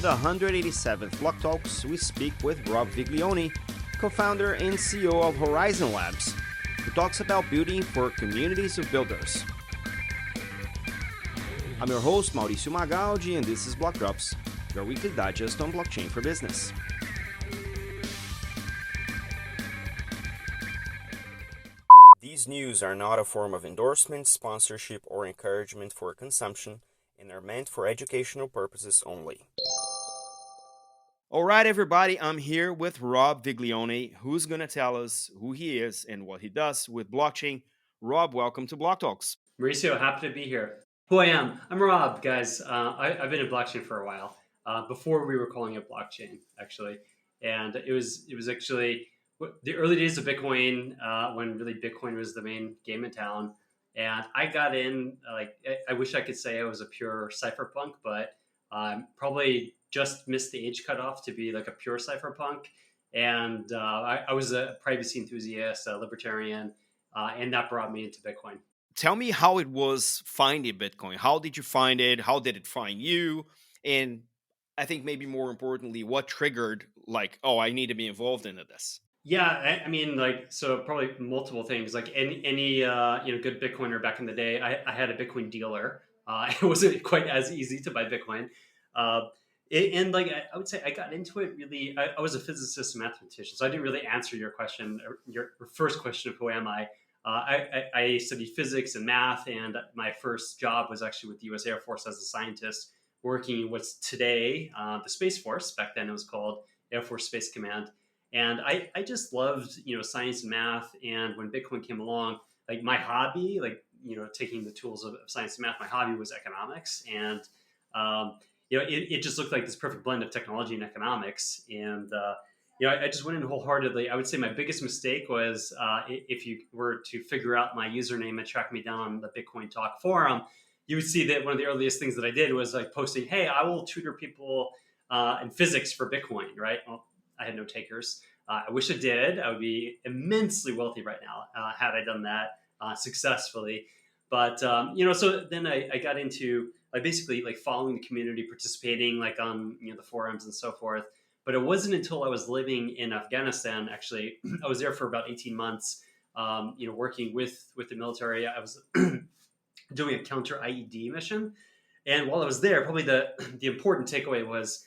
the 187th BlockTalks, we speak with Rob Viglione, co-founder and CEO of Horizon Labs, who talks about building for communities of builders. I'm your host, Mauricio Magaldi, and this is Blockdrops, your weekly digest on blockchain for business. These news are not a form of endorsement, sponsorship, or encouragement for consumption, and are meant for educational purposes only. All right, everybody, I'm here with Rob Viglione, who's going to tell us who he is and what he does with blockchain. Rob, welcome to BlockTalks. Mauricio, happy to be here. Who I am? I'm Rob, guys. I've been in blockchain for a while. Before we were calling it blockchain, actually, and it was actually the early days of Bitcoin when really Bitcoin was the main game in town. And I got in I wish I could say I was a pure cypherpunk, but probably just missed the age cutoff to be like a pure cypherpunk. And I was a privacy enthusiast, a libertarian, and that brought me into Bitcoin. Tell me how it was finding Bitcoin. How did you find it? How did it find you? And I think maybe more importantly, what triggered I need to be involved into this? Yeah, I mean, so probably multiple things. Like any good Bitcoiner back in the day, I had a Bitcoin dealer. It wasn't quite as easy to buy Bitcoin, I would say I got into it really. I was a physicist and mathematician, so I didn't really answer your question, your first question of who am I. I studied physics and math, and my first job was actually with the U.S. Air Force as a scientist, working in what's today the Space Force. Back then, it was called Air Force Space Command. And I just loved, science and math. And when Bitcoin came along, like my hobby, taking the tools of science and math, my hobby was economics. And, it just looked like this perfect blend of technology and economics. And, I just went in wholeheartedly. I would say my biggest mistake was if you were to figure out my username and track me down on the Bitcoin Talk forum, you would see that one of the earliest things that I did was like posting, hey, I will tutor people in physics for Bitcoin, right? Well, I had no takers. I wish I did. I would be immensely wealthy right now had I done that successfully. But so then I got into basically following the community, participating on the forums and so forth. But it wasn't until I was living in Afghanistan. Actually, I was there for about 18 months. Working with the military. I was doing a counter IED mission, and while I was there, probably the important takeaway was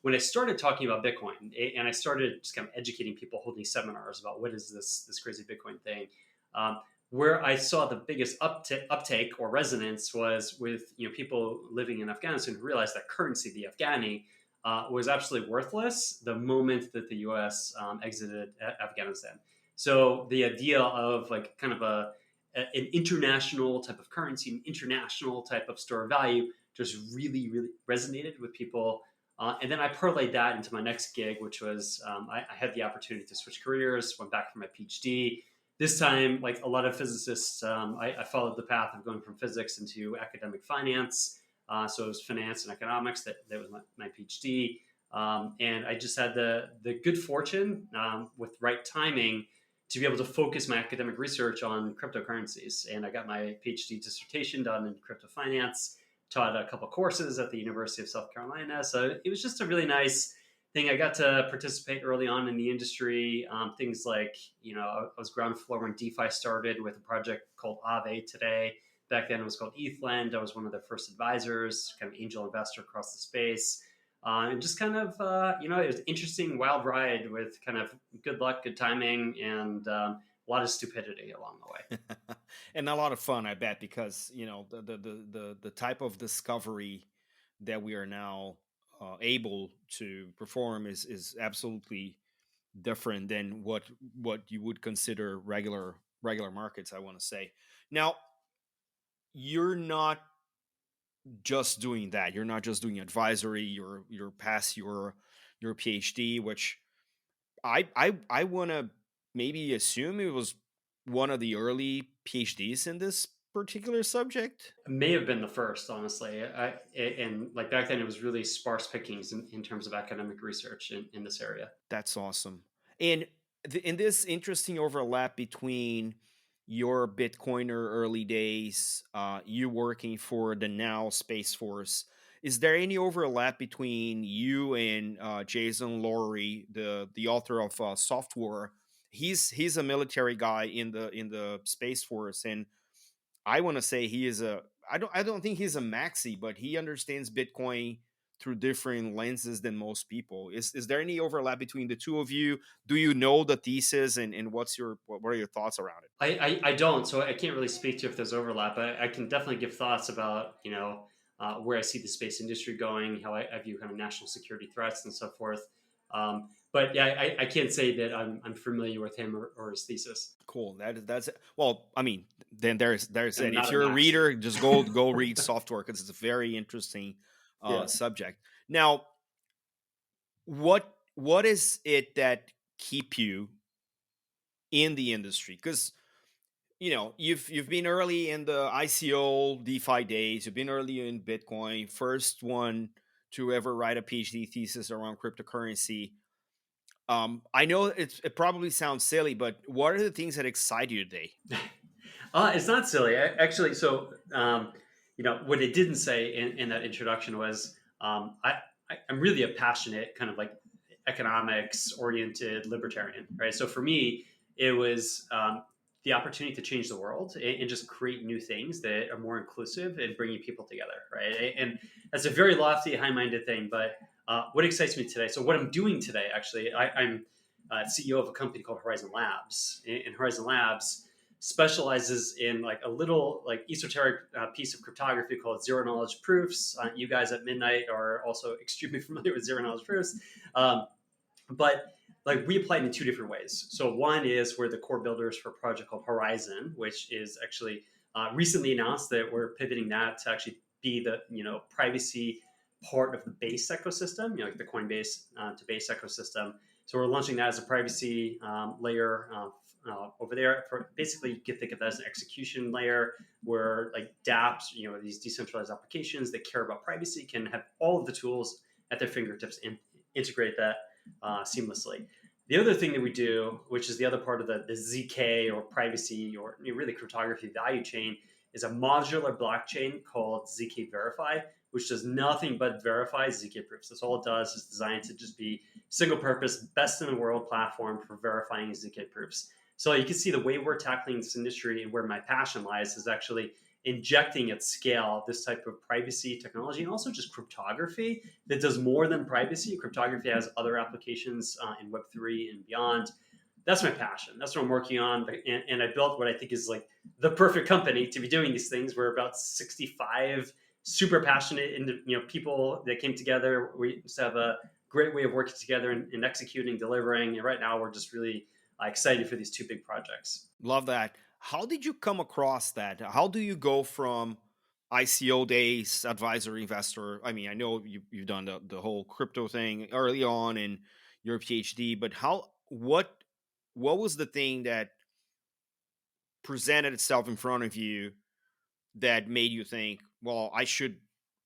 when I started talking about Bitcoin, and I started just kind of educating people, holding seminars about what is this crazy Bitcoin thing. Where I saw the biggest uptake or resonance was with people living in Afghanistan who realized that currency, the Afghani, was absolutely worthless the moment that the U.S. Exited Afghanistan. So the idea of kind of an international type of currency, an international type of store of value, just really, really resonated with people. And then I parlayed that into my next gig, which was I had the opportunity to switch careers, went back for my PhD. This time, like a lot of physicists, I followed the path of going from physics into academic finance. So it was finance and economics. That was my PhD. And I just had the good fortune with right timing to be able to focus my academic research on cryptocurrencies. And I got my PhD dissertation done in crypto finance, taught a couple courses at the University of South Carolina. So it was just a really nice thing. I got to participate early on in the industry. Things like, I was ground floor when DeFi started with a project called Aave today. Back then it was called ETHLend. I was one of their first advisors, kind of angel investor across the space. And just kind of, it was an interesting, wild ride with kind of good luck, good timing, and a lot of stupidity along the way. And a lot of fun, I bet, because the type of discovery that we are now able to perform is absolutely different than what you would consider regular markets, I want to say. Now, you're not just doing that. You're not just doing advisory. You're past your PhD, which I want to maybe assume it was one of the early PhDs in this particular subject. May have been the first, honestly. And back then, it was really sparse pickings in terms of academic research in this area. That's awesome. And in this interesting overlap between your Bitcoiner early days, you working for the now Space Force, is there any overlap between you and Jason Laurie, the author of Software? He's a military guy in the Space Force, and I want to say he is a I don't think he's a maxi, but he understands Bitcoin through different lenses than most people. Is there any overlap between the two of you? Do you know the thesis, and what are your thoughts around it? I don't, so I can't really speak to if there's overlap. I can definitely give thoughts about where I see the space industry going, how I view kind of national security threats and so forth. But yeah, I can't say that I'm familiar with him or his thesis. Cool. That's it. Well, I mean, then there's I'm it. If not a you're a maxi. reader, just go read Software because it's a very interesting Yeah. subject. Now, what is it that keep you in the industry? Because you've been early in the ICO DeFi days. You've been early in Bitcoin, first one to ever write a PhD thesis around cryptocurrency. I know it probably sounds silly, but what are the things that excite you today? It's not silly, actually. So, what it didn't say in that introduction was I'm really a passionate kind of like economics oriented libertarian, right? So for me, it was the opportunity to change the world and just create new things that are more inclusive and bringing people together, right? And that's a very lofty, high minded thing. But what excites me today? So what I'm doing today, actually, I'm CEO of a company called Horizon Labs, and Horizon Labs specializes in like a little like esoteric piece of cryptography called zero knowledge proofs. You guys at Midnight are also extremely familiar with zero knowledge proofs. Um, but like we apply it in two different ways. So one is we're the core builders for a project called Horizon, which is actually recently announced that we're pivoting that to actually be the privacy part of the base ecosystem, like the Coinbase to base ecosystem. So we're launching that as a privacy layer over there. For basically, you can think of that as an execution layer where like DApps, these decentralized applications that care about privacy can have all of the tools at their fingertips and integrate that seamlessly. The other thing that we do, which is the other part of the ZK or privacy or really cryptography value chain, is a modular blockchain called ZK Verify, which does nothing but verify ZK proofs. That's all it does. It's designed to just be single purpose, best in the world platform for verifying ZK proofs. So you can see the way we're tackling this industry and where my passion lies is actually injecting at scale this type of privacy technology and also just cryptography that does more than privacy. Cryptography has other applications in Web3 and beyond. That's my passion. That's what I'm working on. And I built what I think is like the perfect company to be doing these things. We're about 65 super passionate people that came together. We just have a great way of working together and executing, delivering. And right now we're just really excited for these two big projects. Love that. How did you come across that? How do you go from ICO days, advisor, investor? I mean, I know you've done the whole crypto thing early on in your PhD, but what was the thing that presented itself in front of you that made you think, well, I should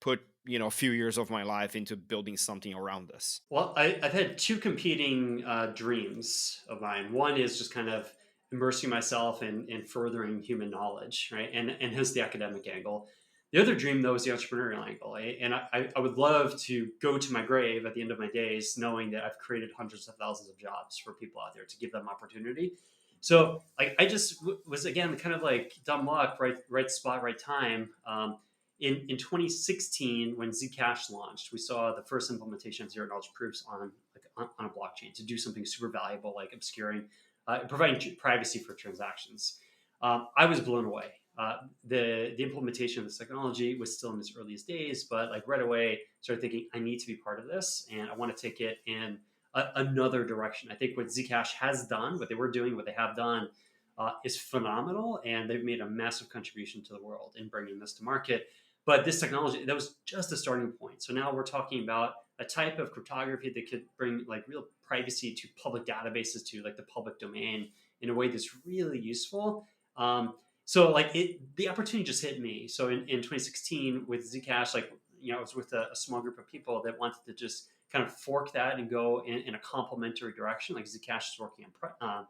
put a few years of my life into building something around this? Well, I've had two competing dreams of mine. One is just kind of immersing myself in furthering human knowledge, right? And hence the academic angle. The other dream, though, is the entrepreneurial angle. And I would love to go to my grave at the end of my days knowing that I've created hundreds of thousands of jobs for people out there to give them opportunity. So like I just was again kind of like dumb luck, right spot, right time. In 2016, when Zcash launched, we saw the first implementation of zero knowledge proofs on a blockchain to do something super valuable like obscuring, providing privacy for transactions. I was blown away. The implementation of this technology was still in its earliest days, but like right away started thinking I need to be part of this and I want to take it in another direction. I think what Zcash has done, what they were doing, what they have done, is phenomenal, and they've made a massive contribution to the world in bringing this to market. But this technology, that was just a starting point. So now we're talking about a type of cryptography that could bring like real privacy to public databases, to like the public domain in a way that's really useful. So like the opportunity just hit me. So in 2016 with Zcash, like I was with a small group of people that wanted to just kind of fork that and go in a complementary direction. Like Zcash is working on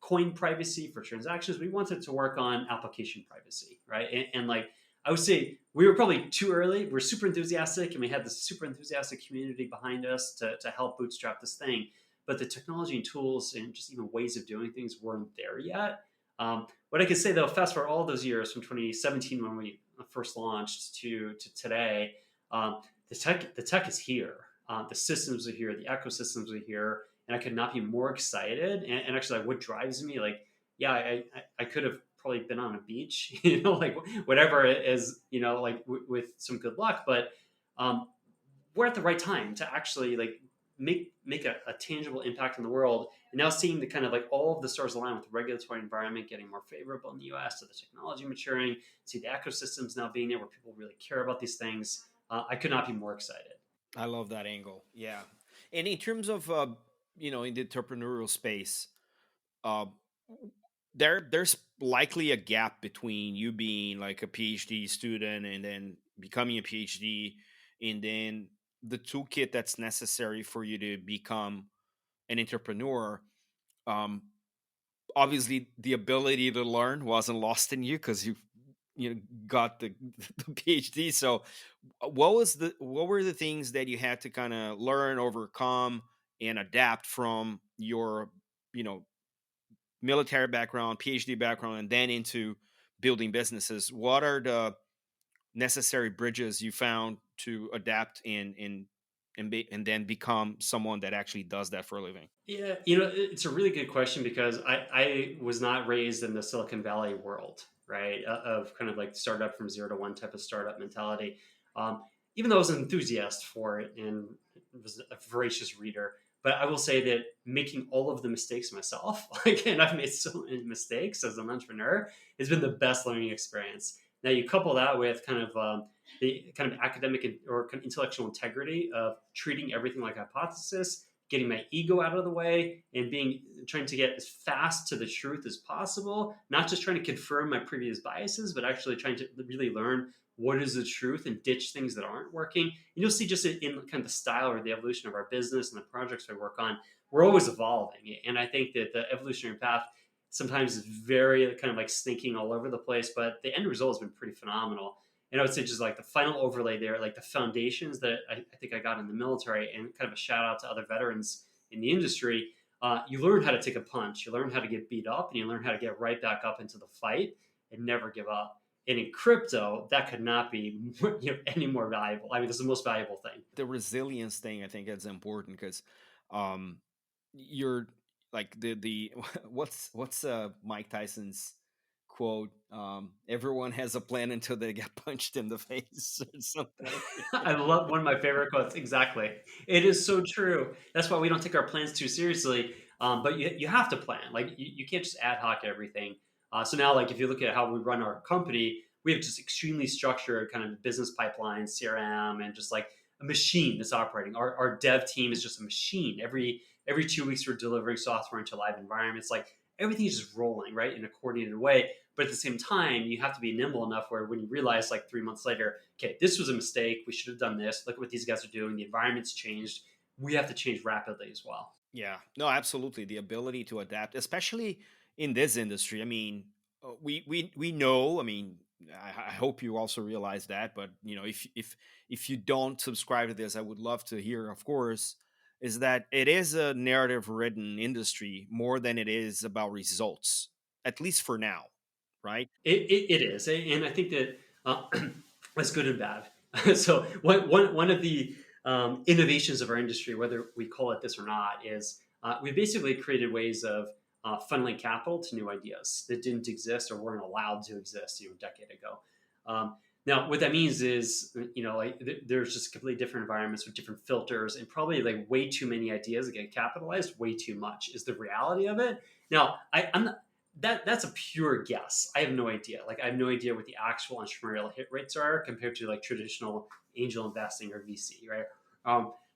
coin privacy for transactions. We wanted to work on application privacy, right? And like I would say we were probably too early. We're super enthusiastic, and we had this super enthusiastic community behind us to help bootstrap this thing. But the technology and tools and just even ways of doing things weren't there yet. What I can say though, fast forward all those years from 2017 when we first launched to today, the tech is here. The systems are here. The ecosystems are here, and I could not be more excited. And actually, like, what drives me, like, yeah, I could have probably been on a beach, like whatever it is, like with some good luck, but um, we're at the right time to actually like make a tangible impact in the world. And now seeing the kind of like all of the stars align with the regulatory environment getting more favorable in the US, to the technology maturing, see the ecosystems now being there where people really care about these things. I could not be more excited. I love that angle. Yeah. And in terms of in the entrepreneurial space, uh, there's likely a gap between you being like a PhD student and then becoming a PhD, and then the toolkit that's necessary for you to become an entrepreneur. Um, Obviously, the ability to learn wasn't lost in you because you got the, the PhD. So, what were the things that you had to kind of learn, overcome, and adapt from your you know military background, PhD background, and then into building businesses? What are the necessary bridges you found to adapt and then become someone that actually does that for a living? Yeah, it's a really good question because I was not raised in the Silicon Valley world, right? Of kind of like startup from 0 to 1 type of startup mentality. Um, Even though I was an enthusiast for it and was a voracious reader, but I will say that making all of the mistakes myself, like, and I've made so many mistakes as an entrepreneur, has been the best learning experience. Now you couple that with kind of the kind of academic or kind of intellectual integrity of treating everything like a hypothesis, getting my ego out of the way, and being trying to get as fast to the truth as possible, not just trying to confirm my previous biases, but actually trying to really learn what is the truth and ditch things that aren't working. And you'll see just in kind of the style or the evolution of our business and the projects we work on, we're always evolving. And I think that the evolutionary path sometimes is very kind of like stinking all over the place, but the end result has been pretty phenomenal. And I would say just like the final overlay there, like the foundations that I think I got in the military, and kind of a shout out to other veterans in the industry. You learn how to take a punch, you learn how to get beat up, and you learn how to get right back up into the fight and never give up. And in crypto, that could not be any more valuable. I mean, this is the most valuable thing. The resilience thing, I think, is important because um, you're like the what's Mike Tyson's quote? Everyone has a plan until they get punched in the face or something. I love one of my favorite quotes. Exactly. It is so true. That's why we don't take our plans too seriously. But you have to plan. Like you can't just ad hoc everything. So now, like if you look at how we run our company, we have just extremely structured kind of business pipeline, CRM, and just like a machine that's operating. Our dev team is just a machine. Every 2 weeks, we're delivering software into live environments. Like everything is just rolling right in a coordinated way. But at the same time, you have to be nimble enough where when you realize like 3 months later, okay, this was a mistake. We should have done this. Look at what these guys are doing. The environment's changed. We have to change rapidly as well. Yeah, no, absolutely. The ability to adapt, especially in this industry. I mean, we know. I mean, I hope you also realize that. But if you don't subscribe to this, I would love to hear. Of course, is that it is a narrative-ridden industry more than it is about results, at least for now, right? It is, and I think that that's good and bad. So one of the innovations of our industry, whether we call it this or not, is we basically created ways of funneling capital to new ideas that didn't exist or weren't allowed to exist, a decade ago. Now, what that means is, like there's just completely different environments with different filters, and probably like way too many ideas that get capitalized. Way too much is the reality of it. Now, I'm not, that's a pure guess. I have no idea. Like I have no idea what the actual entrepreneurial hit rates are compared to like traditional angel investing or VC, right?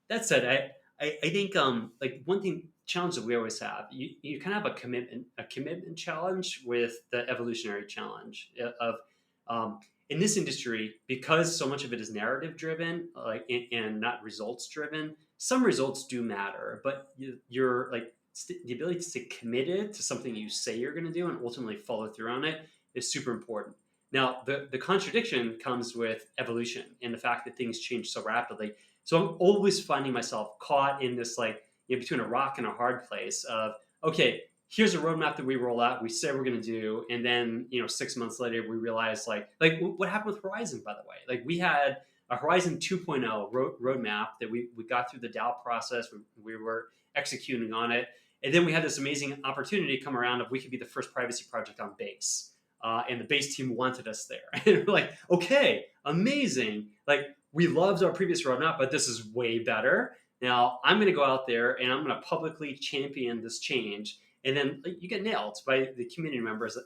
That said, I think like one thing challenge that we always have, you kind of have a commitment challenge with the evolutionary challenge of in this industry, because so much of it is narrative driven, like and not results driven. Some results do matter, but you're like the ability to stay committed to something you say you're going to do and ultimately follow through on it is super important. Now, the contradiction comes with evolution and the fact that things change so rapidly. So I'm always finding myself caught in this like, between a rock and a hard place of, okay, here's a roadmap that we roll out, we say we're going to do, and then 6 months later we realize like what happened with Horizon, by the way. Like we had a Horizon 2.0 roadmap that we got through the DAO process. We were executing on it, and then we had this amazing opportunity come around of we could be the first privacy project on Base. And the Base team wanted us there. And we're like, okay, amazing. Like we loved our previous roadmap, but this is way better. Now I'm going to go out there and I'm going to publicly champion this change. And then like, you get nailed by the community members,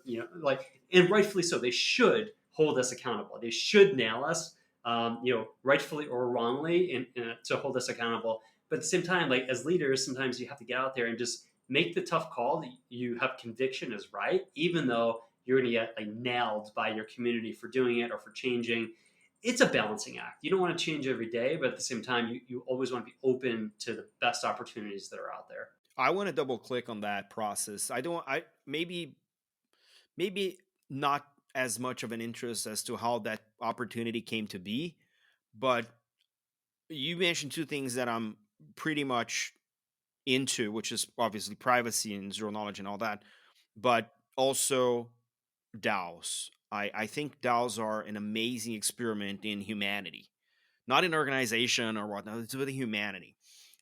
and rightfully so. They should hold us accountable. They should nail us, rightfully or wrongly, and to hold us accountable. But at the same time, like as leaders, sometimes you have to get out there and just make the tough call that you have conviction is right, even though you're going to get like nailed by your community for doing it or for changing. It's a balancing act. You don't want to change every day, but at the same time, you always want to be open to the best opportunities that are out there. I want to double click on that process. I don't. I maybe not as much of an interest as to how that opportunity came to be, but you mentioned two things that I'm pretty much into, which is obviously privacy and zero knowledge and all that, but also DAOs. I think DAOs are an amazing experiment in humanity, not in organization or whatnot. It's with humanity.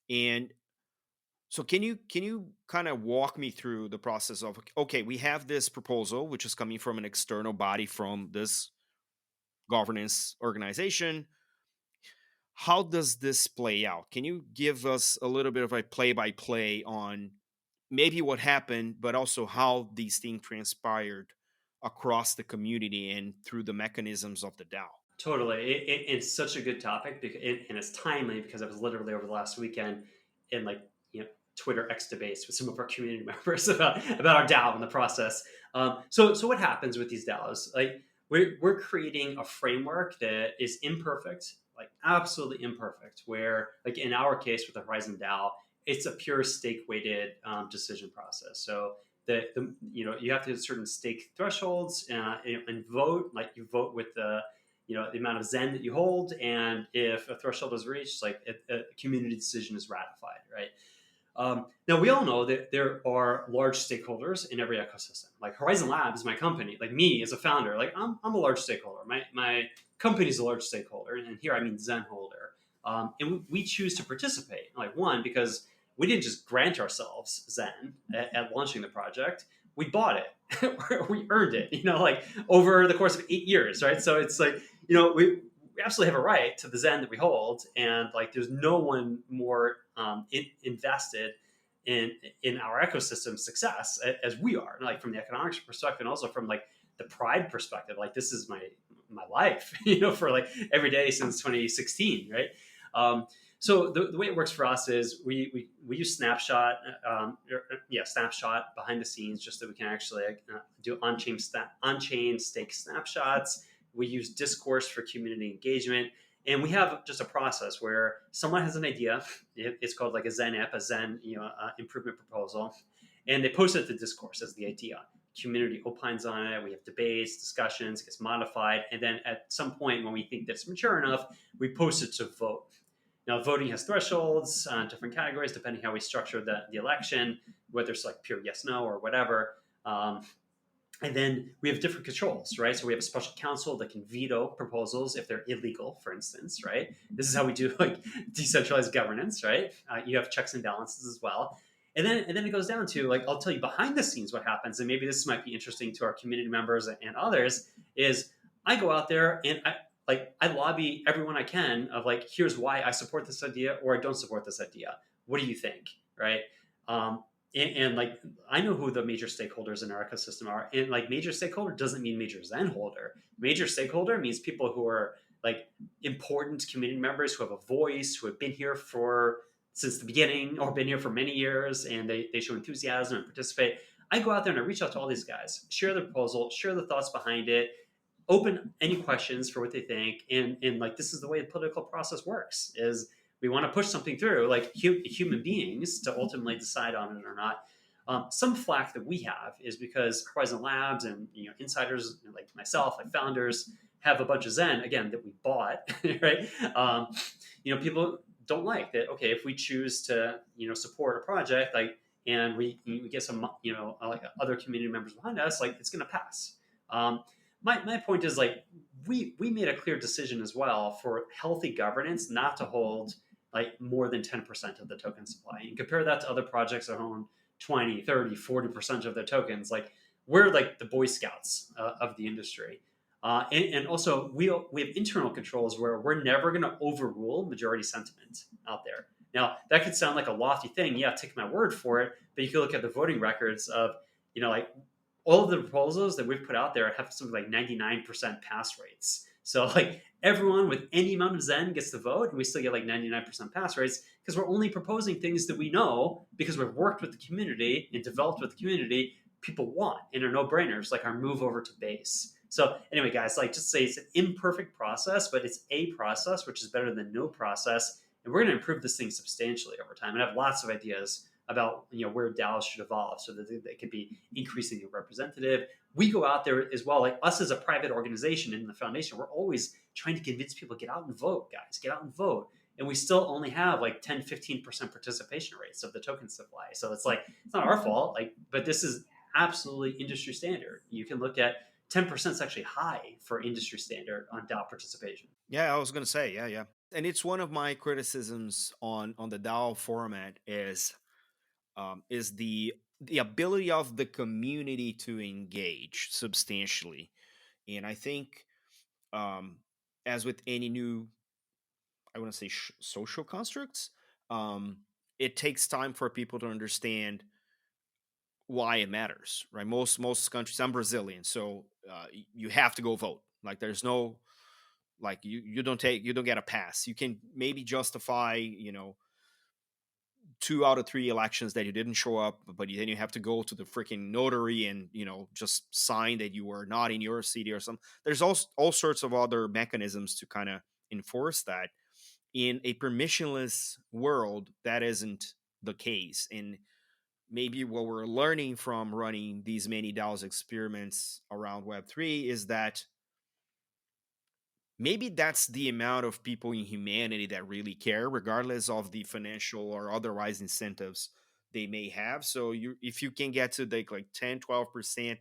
And so can you kind of walk me through the process of, okay, we have this proposal which is coming from an external body from this governance organization. How does this play out? Can you give us a little bit of a play by play on maybe what happened, but also how these things transpired across the community and through the mechanisms of the DAO? Totally. It's such a good topic because, and it's timely because I was literally over the last weekend in like, Twitter X debates with some of our community members about our DAO in the process. So what happens with these DAOs? Like we're creating a framework that is imperfect, like absolutely imperfect, where like in our case with the Horizon DAO, it's a pure stake weighted decision process. So you have to hit certain stake thresholds and vote. Like you vote with the amount of Zen that you hold, and if a threshold is reached, like a community decision is ratified, right? Now we all know that there are large stakeholders in every ecosystem. Like Horizon Labs, my company, like me as a founder, like I'm a large stakeholder. My company is a large stakeholder, and here I mean Zen holder. And we choose to participate. Like one, because we didn't just grant ourselves Zen at launching the project. We bought it. We earned it, like over the course of 8 years, right? So it's like, we absolutely have a right to the Zen that we hold, and like there's no one more invested in our ecosystem success as we are, like from the economics perspective, and also from like the pride perspective. Like this is my life, for like every day since 2016, right? So the way it works for us is we use Snapshot behind the scenes, just so we can actually do on-chain stake snapshots. We use Discourse for community engagement. And we have just a process where someone has an idea. It's called like a Zen app, a Zen improvement proposal. And they post it to Discourse as the idea. Community opines on it. We have debates, discussions, gets modified. And then at some point when we think that's mature enough, we post it to vote. Now, voting has thresholds, different categories, depending how we structure the election, whether it's like pure yes, no, or whatever. And then we have different controls, right? So we have a special counsel that can veto proposals if they're illegal, for instance, right? This is how we do like decentralized governance, right? You have checks and balances as well. And then it goes down to like, I'll tell you behind the scenes what happens. And maybe this might be interesting to our community members and others is I go out there and I lobby everyone I can of like, here's why I support this idea or I don't support this idea. What do you think, right? And like I know who the major stakeholders in our ecosystem are, and like major stakeholder doesn't mean major Zen holder. Major stakeholder means people who are like important community members who have a voice, who have been here for since the beginning or been here for many years, and they show enthusiasm and participate. I go out there and I reach out to all these guys, share the proposal, share the thoughts behind it, open any questions for what they think, and like this is the way the political process works. Is we want to push something through like human beings to ultimately decide on it or not. Some flack that we have is because Horizon Labs and insiders like myself, like founders, have a bunch of Zen again that we bought, right? People don't like that. Okay, if we choose to support a project like and we get some like other community members behind us, like it's going to pass. Um, my point is like we made a clear decision as well for healthy governance not to hold like more than 10% of the token supply and compare that to other projects that own 20, 30, 40% of their tokens. Like we're like the Boy Scouts of the industry. And also, we have internal controls where we're never going to overrule majority sentiment out there. Now, that could sound like a lofty thing. Yeah, take my word for it. But you can look at the voting records of, like all of the proposals that we've put out there have something like 99% pass rates. So, like, everyone with any amount of Zen gets to vote, and we still get like 99% pass rates because we're only proposing things that we know because we've worked with the community and developed with the community people want and are no brainers, like our move over to base. So anyway, guys, like just say it's an imperfect process, but it's a process, which is better than no process. And we're going to improve this thing substantially over time. And I have lots of ideas about where DAOs should evolve so that they could be increasingly representative. We go out there as well, like us as a private organization in the foundation, we're always trying to convince people get out and vote, guys, get out and vote. And we still only have like 10, 15% participation rates of the token supply. So it's like, it's not our fault. Like, but this is absolutely industry standard. You can look at 10% is actually high for industry standard on DAO participation. Yeah, I was gonna say, yeah, yeah. And it's one of my criticisms on the DAO format is the ability of the community to engage substantially. And I think, um, as with any new, I want to say social constructs, um, it takes time for people to understand why it matters, right? Most countries. I'm Brazilian, so you have to go vote. Like there's no like you don't get a pass. You can maybe justify 2 out of 3 elections that you didn't show up, but then you have to go to the freaking notary and just sign that you were not in your city or something. There's all sorts of other mechanisms to kind of enforce that. In a permissionless world, that isn't the case. And maybe what we're learning from running these many DAOs experiments around Web3 is that maybe that's the amount of people in humanity that really care, regardless of the financial or otherwise incentives they may have. So if you can get to like 10, 12%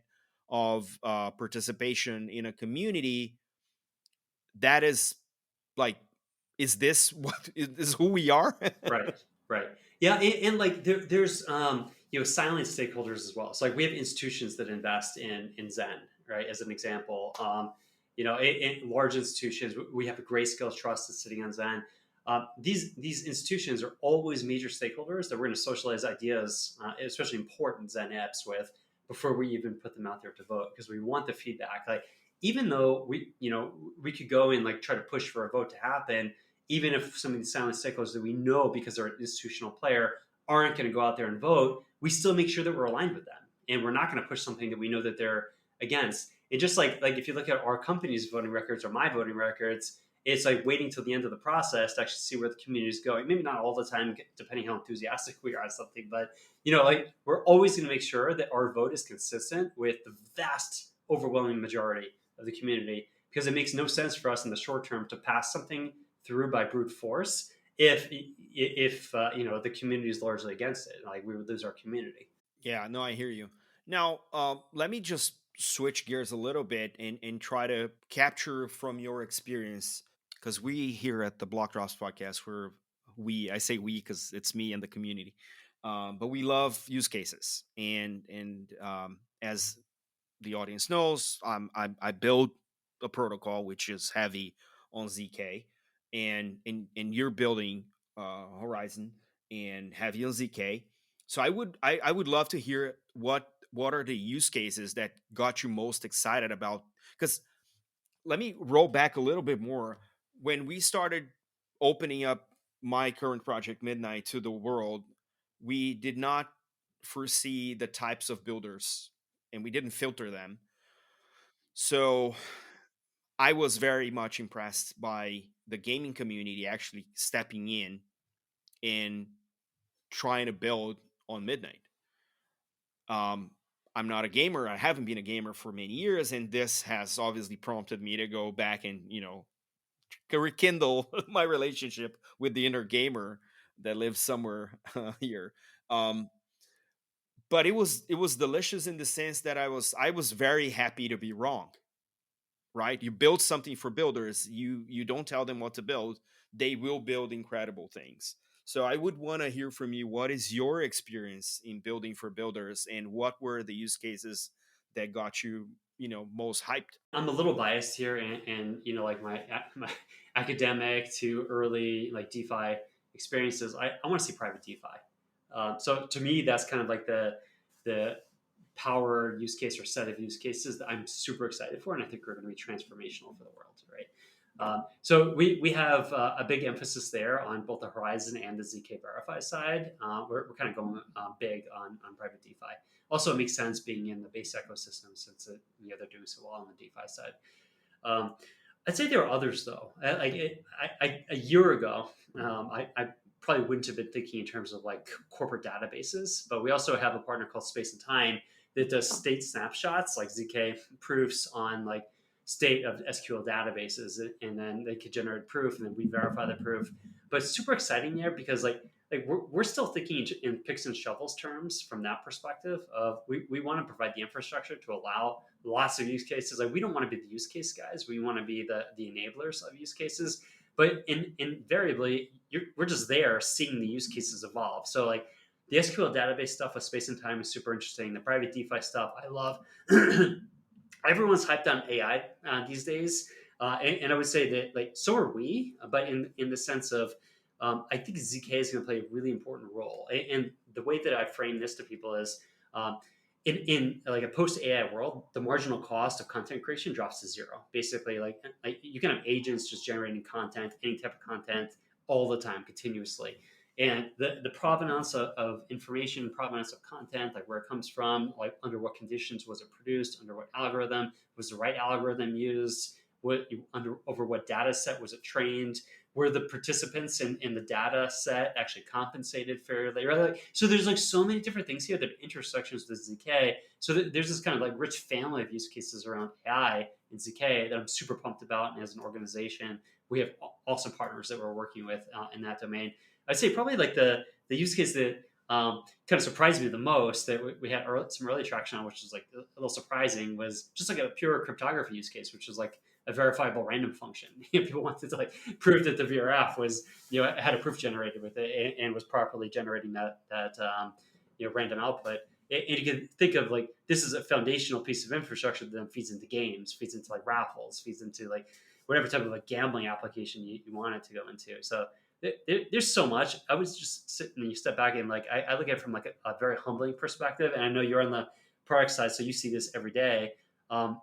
of participation in a community, that is like, is this what is who we are? Right, right. Yeah, and like there's silent stakeholders as well. So like we have institutions that invest in Zen, right? As an example, in large institutions, we have a Grayscale Trust that's sitting on Zen. These institutions are always major stakeholders that we're going to socialize ideas, especially important Zen apps with, before we even put them out there to vote, because we want the feedback. Like even though we could go and like try to push for a vote to happen, even if some of these silent stakeholders that we know because they're an institutional player aren't going to go out there and vote, we still make sure that we're aligned with them, and we're not going to push something that we know that they're against. And just like if you look at our company's voting records or my voting records, it's like waiting till the end of the process to actually see where the community is going. Maybe not all the time, depending how enthusiastic we are on something, but like we're always going to make sure that our vote is consistent with the vast, overwhelming majority of the community, because it makes no sense for us in the short term to pass something through by brute force if the community is largely against it. Like we would lose our community. Yeah, no, I hear you. Now, let me just switch gears a little bit and try to capture from your experience, because we here at the Block Drops podcast, I say we because it's me and the community, but we love use cases, and as the audience knows, I build a protocol which is heavy on ZK, and you're building Horizon and heavy on ZK. So I would love to hear what are the use cases that got you most excited about, because let me roll back a little bit more. When we started opening up my current project Midnight to the world, we did not foresee the types of builders and we didn't filter them. So I was very much impressed by the gaming community actually stepping in and trying to build on Midnight. Um, I'm not a gamer. I haven't been a gamer for many years, and this has obviously prompted me to go back and rekindle my relationship with the inner gamer that lives somewhere here. Um, but it was delicious in the sense that I was very happy to be wrong. Right? You build something for builders. You don't tell them what to build. They will build incredible things. So I would want to hear from you. What is your experience in building for builders, and what were the use cases that got you, most hyped? I'm a little biased here, and like my academic to early like DeFi experiences. I want to see private DeFi. So to me, that's kind of like the power use case or set of use cases that I'm super excited for, and I think are going to be transformational for the world. Right. So we have a big emphasis there on both the Horizon and the ZK Verify side. We're kind of going big on private DeFi. Also, it makes sense being in the base ecosystem since they're doing so well on the DeFi side. Um, I'd say there are others though. A year ago, I probably wouldn't have been thinking in terms of like corporate databases, but we also have a partner called Space and Time that does state snapshots, like ZK proofs on like state of SQL databases, and then they could generate proof, and then we verify the proof. But it's super exciting there because we're still thinking in picks and shovels terms from that perspective of we want to provide the infrastructure to allow lots of use cases. Like we don't want to be the use case guys. We want to be the enablers of use cases. But invariably, we're just there seeing the use cases evolve. So like the SQL database stuff with space and time is super interesting. The private DeFi stuff I love. Everyone's hyped on AI these days, and I would say that like so are we, but in the sense of I think ZK is going to play a really important role. And the way that I frame this to people is um, in like a post AI world, the marginal cost of content creation drops to zero. Basically, like you can have agents just generating content, any type of content, all the time, continuously. And the provenance of information, provenance of content, like where it comes from, like under what conditions was it produced, under what algorithm, was the right algorithm used, over what data set was it trained, were the participants in the data set actually compensated fairly, right? So there's like so many different things here that are intersections with ZK. So there's this kind of like rich family of use cases around AI and ZK that I'm super pumped about. And as an organization, we have awesome partners that we're working with in that domain. I'd say probably like the use case that kind of surprised me the most that we had some early traction on, which is like a little surprising, was just like a pure cryptography use case, which is like a verifiable random function. People wanted to like prove that the VRF was had a proof generated with it and was properly generating that random output. And you can think of like this is a foundational piece of infrastructure that then feeds into games, feeds into like raffles, feeds into like whatever type of like gambling application you want it to go into. So there's so much. I was just sitting and you step back and like I look at it from like a very humbling perspective, and I know you're on the product side, so you see this every day.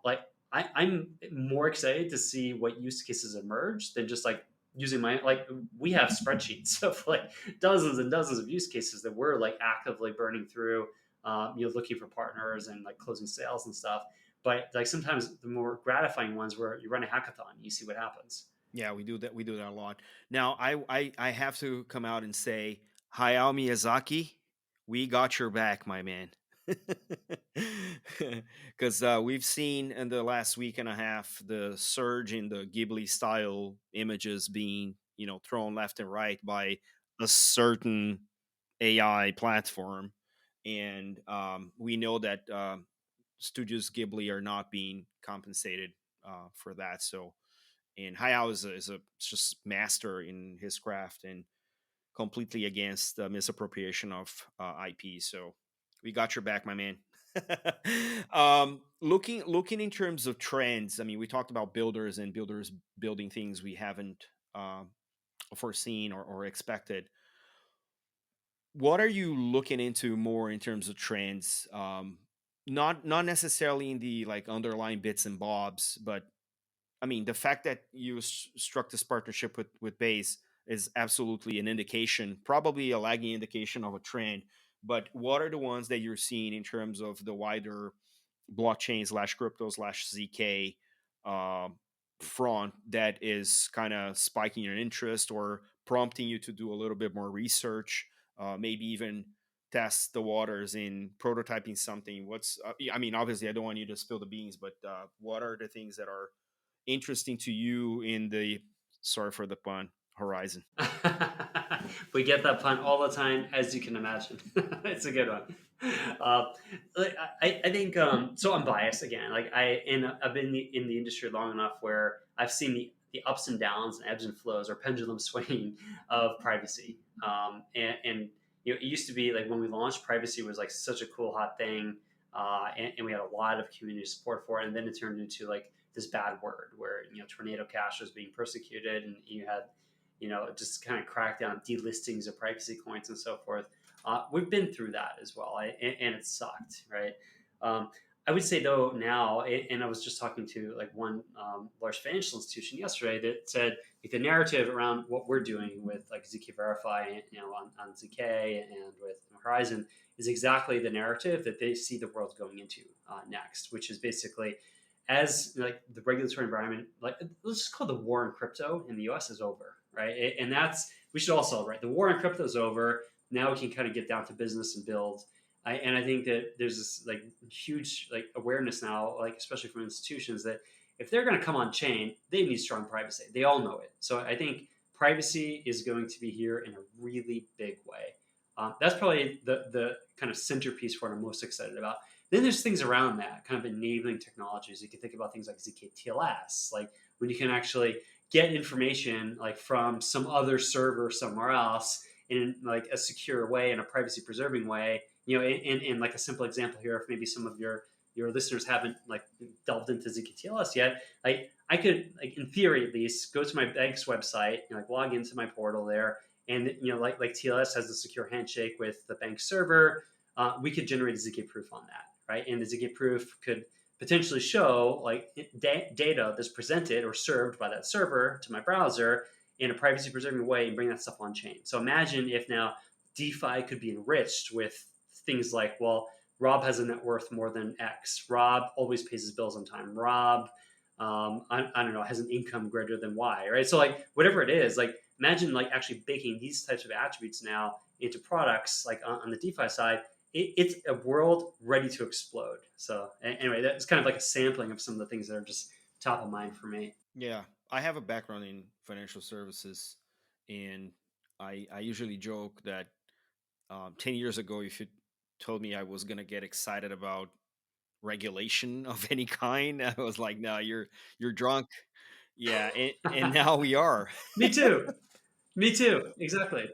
Like I'm more excited to see what use cases emerge than just like using my like we have spreadsheets of like dozens and dozens of use cases that we're like actively burning through, looking for partners and like closing sales and stuff. But like sometimes the more gratifying ones where you run a hackathon, you see what happens. Yeah, we do that. We do that a lot. Now, I have to come out and say, Hayao Miyazaki, we got your back, my man. Because we've seen in the last week and a half the surge in the Ghibli style images being, thrown left and right by a certain AI platform, and we know that Studios Ghibli are not being compensated for that. So and Hayao is a just master in his craft and completely against the misappropriation of IP. So we got your back, my man. Looking in terms of trends, I mean, we talked about builders and builders building things we haven't foreseen or expected. What are you looking into more in terms of trends? Not necessarily in the like underlying bits and bobs, but I mean, the fact that you struck this partnership with Base is absolutely an indication, probably a lagging indication of a trend. But what are the ones that you're seeing in terms of the wider blockchain slash crypto slash ZK uh, front that is kind of spiking your interest or prompting you to do a little bit more research, maybe even test the waters in prototyping something? What's I mean, obviously, I don't want you to spill the beans, but what are the things that are interesting to you in the, sorry for the pun, horizon? We get that pun all the time, as you can imagine. It's a good one. Uh, like, I think so. I'm biased again. I've been in the industry long enough where I've seen the ups and downs and ebbs and flows or pendulum swinging of privacy. And you know, it used to be like when we launched, privacy was like such a cool hot thing, and we had a lot of community support for it. And then it turned into like this bad word where you know Tornado Cash was being persecuted, and you had just kind of crackdown delistings of privacy coins and so forth. We've been through that as well, and it sucked, right? Um, I would say though now, and I was just talking to like one large financial institution yesterday that said like, the narrative around what we're doing with like ZK Verify, on ZK and with Horizon is exactly the narrative that they see the world going into next, which is basically as like the regulatory environment, like let's just call the war in crypto in the U.S. is over, right? And that's we should all celebrate. The war in crypto is over. Now we can kind of get down to business and build. And I think that there's this like huge like awareness now, like especially from institutions, that if they're going to come on chain, they need strong privacy. They all know it. So I think privacy is going to be here in a really big way. That's probably the kind of centerpiece for what I'm most excited about. Then there's things around that, kind of enabling technologies. You can think about things like zkTLS, like when you can actually get information like from some other server somewhere else in like a secure way, in a privacy preserving way. In like a simple example here, if maybe some of your listeners haven't like delved into zkTLS yet, like I could like in theory at least go to my bank's website, like log into my portal there, and like TLS has a secure handshake with the bank server. We could generate a ZK proof on that, right? And the ZK proof could potentially show like data that's presented or served by that server to my browser in a privacy preserving way and bring that stuff on chain. So imagine if now DeFi could be enriched with things like, well, Rob has a net worth more than X. Rob always pays his bills on time. Rob, I don't know, has an income greater than Y, right? So like whatever it is, like imagine like actually baking these types of attributes now into products like on the DeFi side. It's a world ready to explode. So anyway, that's kind of like a sampling of some of the things that are just top of mind for me. Yeah, I have a background in financial services, and I usually joke that 10 years ago, if you told me I was gonna get excited about regulation of any kind, I was like, "No, you're drunk." Yeah, and now we are. Me too. Me too. Exactly.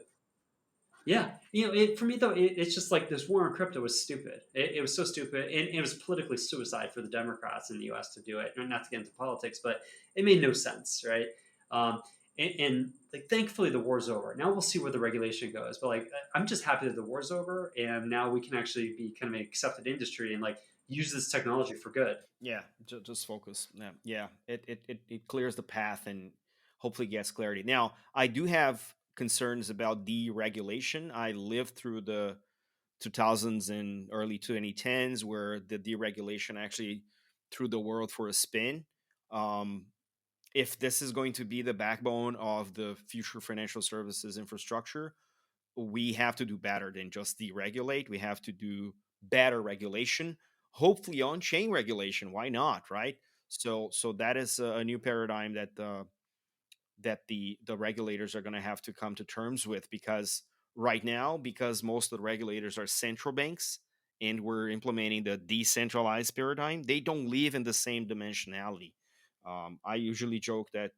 Yeah, for me though, it's just like this war on crypto was stupid. It was so stupid, and it was politically suicide for the Democrats in the U.S. to do it. Not to get into politics, but it made no sense, right? Um, and like, thankfully, the war's over. Now we'll see where the regulation goes. But like, I'm just happy that the war's over, and now we can actually be kind of an accepted industry and like use this technology for good. Yeah, just focus. Yeah, yeah. It clears the path and hopefully gets clarity. Now, I do have concerns about deregulation. I lived through the 2000s and early 2010s where the deregulation actually threw the world for a spin. Um, if this is going to be the backbone of the future financial services infrastructure, we have to do better than just deregulate. We have to do better regulation, hopefully on chain regulation. Why not, right? So that is a new paradigm that the regulators are going to have to come to terms with, because right now, because most of the regulators are central banks and we're implementing the decentralized paradigm, they don't live in the same dimensionality. I usually joke that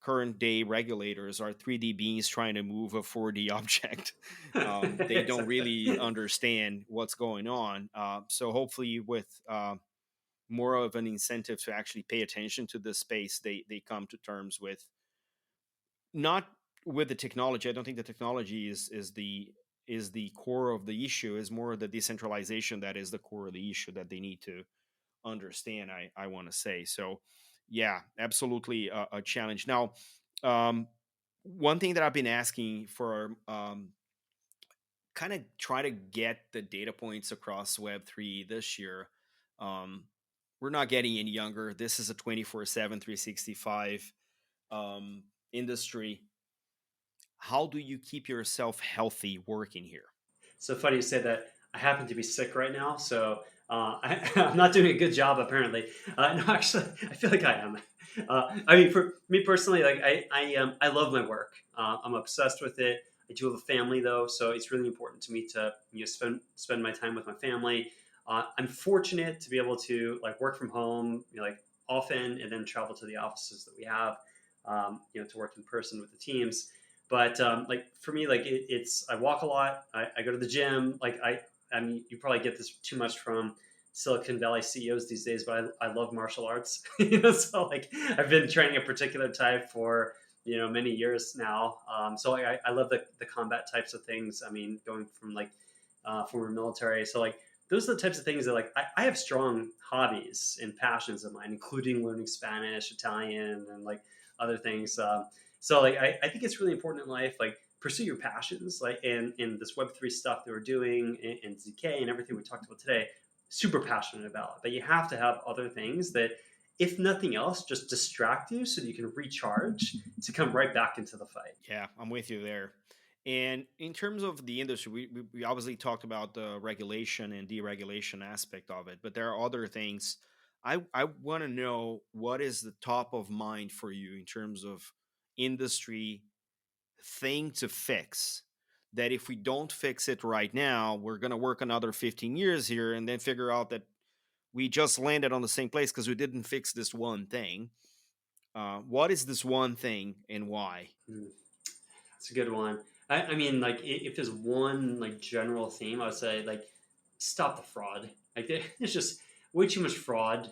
current day regulators are 3D beings trying to move a 4D object. They don't really Exactly. understand what's going on. So hopefully, with more of an incentive to actually pay attention to this space, they come to terms with not with the technology. I don't think the technology is the core of the issue. Is more the decentralization that is the core of the issue that they need to understand. I want to say so. Yeah, absolutely a challenge. Now, um, one thing that I've been asking for, kind of try to get the data points across Web3 this year. Um, we're not getting any younger. This is a 24/7, 365 industry. How do you keep yourself healthy working here? So funny you say that. I happen to be sick right now, so I'm not doing a good job apparently. No, actually, I feel like I am. I mean, for me personally, like I love my work. I'm obsessed with it. I do have a family though, so it's really important to me to spend my time with my family. I'm fortunate to be able to like work from home, like often, and then travel to the offices that we have, to work in person with the teams. But like for me, like it's I walk a lot. I go to the gym. I mean, you probably get this too much from Silicon Valley CEOs these days, but I love martial arts. So like I've been training a particular type for many years now. So I love the combat types of things. I mean, going from like former military. So like those are the types of things that like I have strong hobbies and passions of mine, including learning Spanish, Italian, and like other things. So like I think it's really important in life, like pursue your passions, like in this Web3 stuff that we're doing and ZK and everything we talked about today, super passionate about. But you have to have other things that, if nothing else, just distract you so that you can recharge to come right back into the fight. Yeah, I'm with you there. And in terms of the industry, we obviously talked about the regulation and deregulation aspect of it, but there are other things. I want to know what is the top of mind for you in terms of industry thing to fix. That if we don't fix it right now, we're going to work another 15 years here and then figure out that we just landed on the same place because we didn't fix this one thing. What is this one thing and why? Hmm. That's a good one. I mean, like if there's one like general theme, I would say like stop the fraud. Like there's just way too much fraud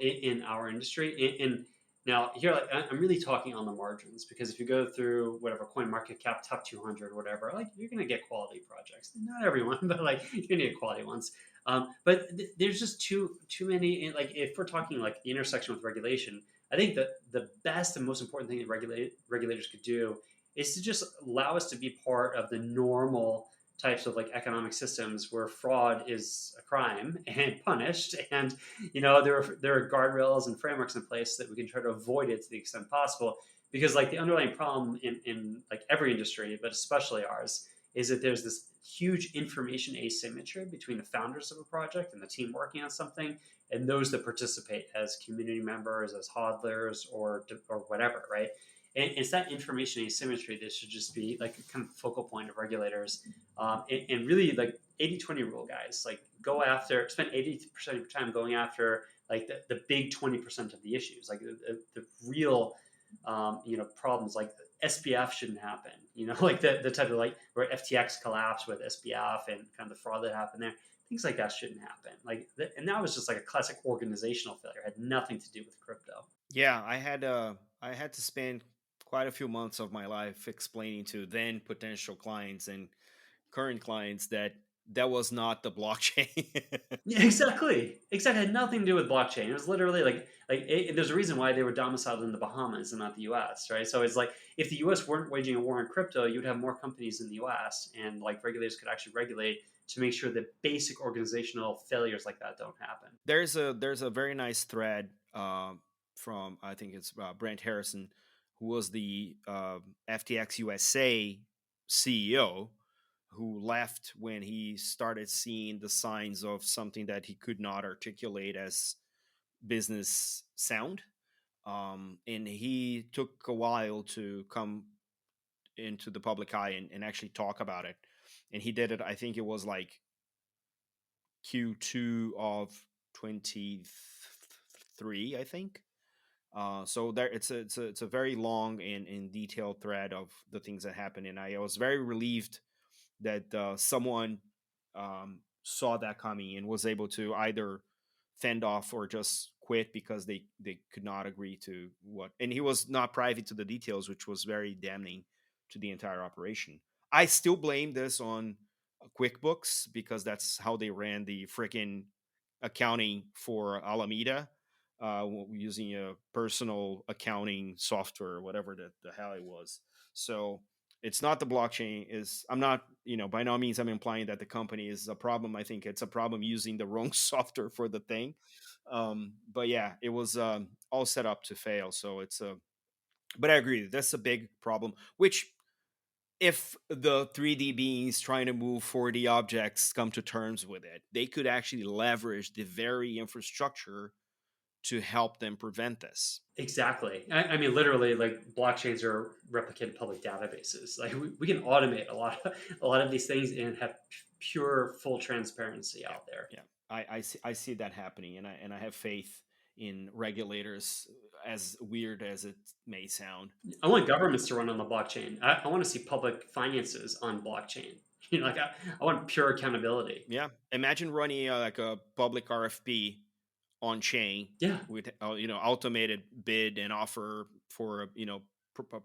in our industry. And now here, like I'm really talking on the margins because if you go through whatever Coin Market Cap Top 200 or whatever, like you're gonna get quality projects. Not everyone, but like you're gonna get quality ones. But there's just too many. Like if we're talking like the intersection with regulation, I think that the best and most important thing that regulators could do is to just allow us to be part of the normal types of like economic systems where fraud is a crime and punished, and there are guardrails and frameworks in place that we can try to avoid it to the extent possible, because like the underlying problem in like every industry but especially ours is that there's this huge information asymmetry between the founders of a project and the team working on something and those that participate as community members, as hodlers, or whatever, right? And it's that information asymmetry that should just be like a kind of focal point of regulators, and really like 80-20 rule, guys. Like go after, spend 80% of your time going after like the big 20% of the issues, like the real problems. Like SPF shouldn't happen, like the type of like where FTX collapsed with SPF and kind of the fraud that happened there. Things like that shouldn't happen. And that was just like a classic organizational failure. It had nothing to do with crypto. Yeah, I had to spend quite a few months of my life explaining to then potential clients and current clients that that was not the blockchain. Yeah, exactly. Exactly. It had nothing to do with blockchain. It was literally there's a reason why they were domiciled in the Bahamas and not the U.S. Right. So it's like if the U.S. weren't waging a war on crypto, you'd have more companies in the U.S. and like regulators could actually regulate to make sure that basic organizational failures like that don't happen. There's a very nice thread from I think it's Brent Harrison, who was the FTX USA CEO, who left when he started seeing the signs of something that he could not articulate as business sound. And he took a while to come into the public eye and actually talk about it. And he did it, I think it was like Q2 of 23, I think. So there, it's a very long and detailed thread of the things that happened, and I was very relieved that someone saw that coming and was able to either fend off or just quit because they could not agree to what. And he was not privy to the details, which was very damning to the entire operation. I still blame this on QuickBooks because that's how they ran the freaking accounting for Alameda, using a personal accounting software or whatever the hell it was. So it's not the blockchain. Is I'm not, by no means I'm implying that the company is a problem. I think it's a problem using the wrong software for the thing. But yeah, it was all set up to fail. So it's a, but I agree that's a big problem, which if the 3D beings trying to move 4D objects come to terms with it, they could actually leverage the very infrastructure to help them prevent this. Exactly. I mean, literally, like blockchains are replicated public databases. Like we can automate a lot of these things and have pure full transparency Yeah, out there. yeah. I see that happening, and I have faith in regulators, as weird as it may sound. I want governments to run on the blockchain. I want to see public finances on blockchain. Like I want pure accountability. Yeah, imagine running like a public RFP on chain Yeah, with automated bid and offer for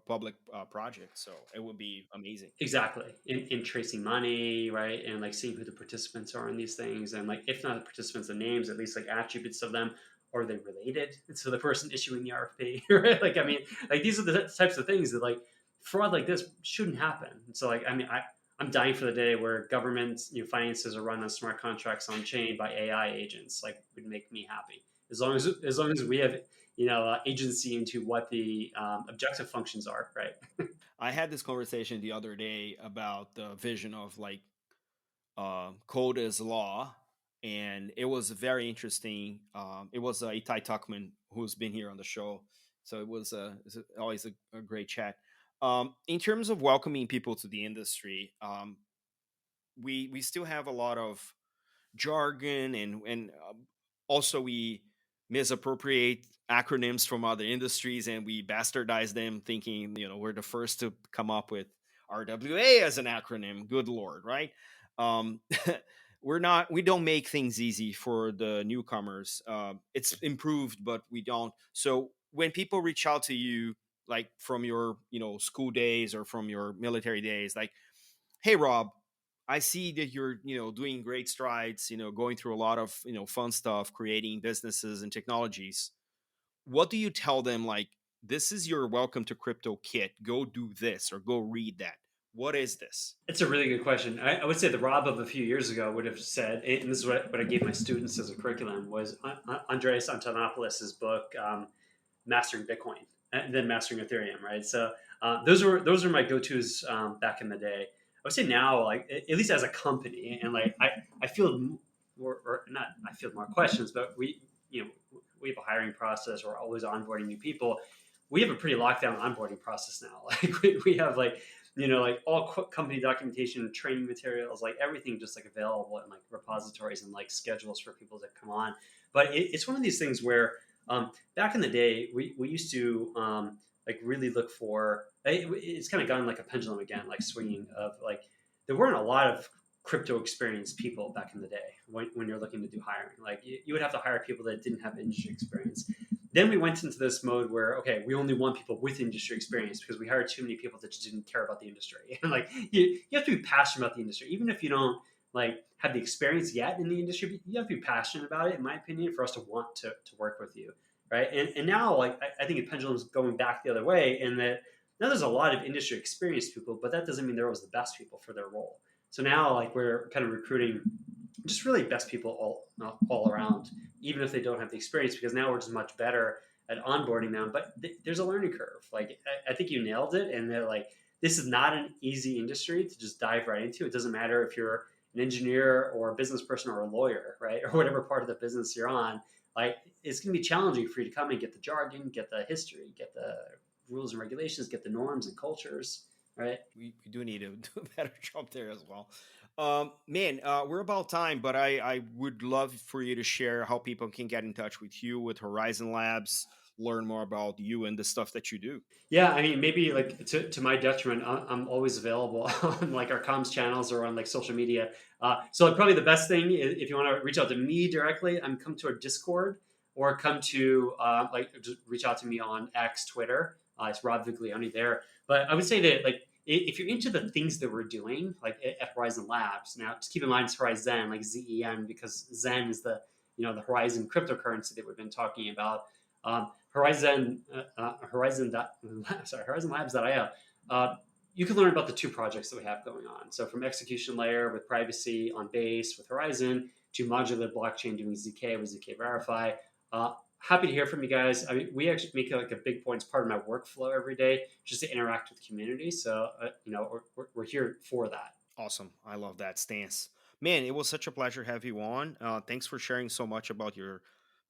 public project. So it would be amazing. exactly. In tracing money, right, and like seeing who the participants are in these things, and like if not the participants, the names, at least like attributes of them. Are they related to the person issuing the RFP? Right? Like I mean, like these are the types of things that like fraud like this shouldn't happen. So like I mean, I'm dying for the day where government finances are run on smart contracts on chain by AI agents. Like would make me happy as long as we have agency into what the objective functions are, right? I had this conversation the other day about the vision of like code is law, and it was very interesting. It was Itai Tuckman who's been here on the show, so it's always a great chat. In terms of welcoming people to the industry, we still have a lot of jargon, and also we misappropriate acronyms from other industries and we bastardize them, thinking we're the first to come up with RWA as an acronym. Good lord, right? um we don't make things easy for the newcomers. It's improved, but we don't. So when people reach out to you, like from your school days or from your military days, like, hey Rob, I see that you're doing great strides, going through a lot of fun stuff, creating businesses and technologies. What do you tell them? Like, this is your welcome to crypto kit, go do this or go read that. What is this? It's a really good question. I would say the Rob of a few years ago would have said, and this is what I gave my students as a curriculum, was Andreas Antonopoulos' book, Mastering Bitcoin, and then Mastering Ethereum, right? So those are my go-tos back in the day. I would say now, like at least as a company, and like I feel more, or not, I feel more questions, but we have a hiring process. We're always onboarding new people. We have a pretty locked down onboarding process now. Like we have like like all company documentation, training materials, like everything just like available in like repositories and like schedules for people to come on. But it's one of these things where back in the day, we used to like really look for. It's kind of gone like a pendulum again, like swinging of like there weren't a lot of crypto experienced people back in the day when you're looking to do hiring. Like you would have to hire people that didn't have industry experience. Then we went into this mode where okay, we only want people with industry experience because we hired too many people that just didn't care about the industry. And like you have to be passionate about the industry, even if you don't like have the experience yet in the industry. You have to be passionate about it, in my opinion, for us to want to work with you, right? And now like I think the pendulum is going back the other way, in that now there's a lot of industry experienced people, but that doesn't mean they're always the best people for their role. So now like we're kind of recruiting just really best people all around, even if they don't have the experience, because now we're just much better at onboarding them. But there's a learning curve. Like I think you nailed it, and they're like this is not an easy industry to just dive right into. It doesn't matter if you're an engineer or a business person or a lawyer, right, or whatever part of the business you're on. Like it's going to be challenging for you to come and get the jargon, get the history, get the rules and regulations, get the norms and cultures, right? We do need to do a better job there as well. Man, we're about time, but I would love for you to share how people can get in touch with you, with Horizon Labs, learn more about you and the stuff that you do. Yeah, I mean, maybe like to my detriment, I'm always available on like our comms channels or on like social media. So like, probably the best thing is if you want to reach out to me directly, I'm come to our Discord or come to like just reach out to me on X, Twitter. It's Rob Viglione there. But I would say that like if you're into the things that we're doing, like at Horizon Labs, now just keep in mind it's Horizon, like Zen, because Zen is the the Horizon cryptocurrency that we've been talking about. Horizon Labs.io. You can learn about the two projects that we have going on. So from execution layer with privacy on base with Horizon to modular blockchain doing ZK with ZK Verify. happy to hear from you guys. I mean, we actually make it like a big point. It's part of my workflow every day, just to interact with the community. So, we're here for that. Awesome. I love that stance. Man, it was such a pleasure to have you on. Thanks for sharing so much about your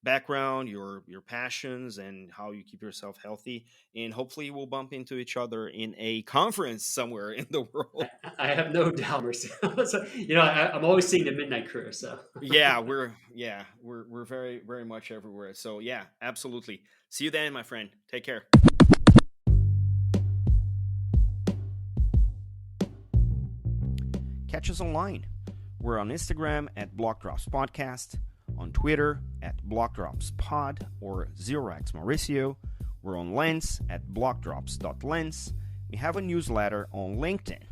background, your passions, and how you keep yourself healthy. And hopefully, we'll bump into each other in a conference somewhere in the world. I have no doubt, Mercy. So, I'm always seeing the midnight crew. So, We're very very much everywhere. So yeah, absolutely. See you then, my friend. Take care. Catch us online. We're on Instagram at BlockDropsPodcast, on Twitter at BlockDropsPod or 0x Mauricio. We're on Lens at blockdrops.lens. We have a newsletter on LinkedIn.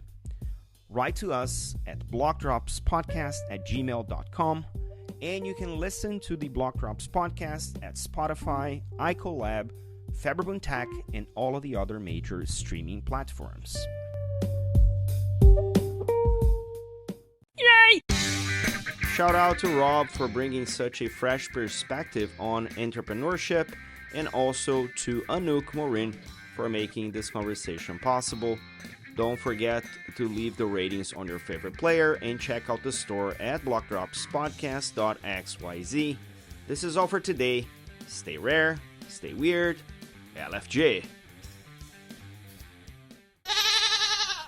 Write to us at blockdropspodcast@gmail.com, and you can listen to the Blockdrops podcast at Spotify, iColab, Faberbun Tech, and all of the other major streaming platforms. Yay! Shout out to Rob for bringing such a fresh perspective on entrepreneurship, and also to Anouk Morin for making this conversation possible. Don't forget to leave the ratings on your favorite player and check out the store at blockdropspodcast.xyz. This is all for today. Stay rare, stay weird. LFG.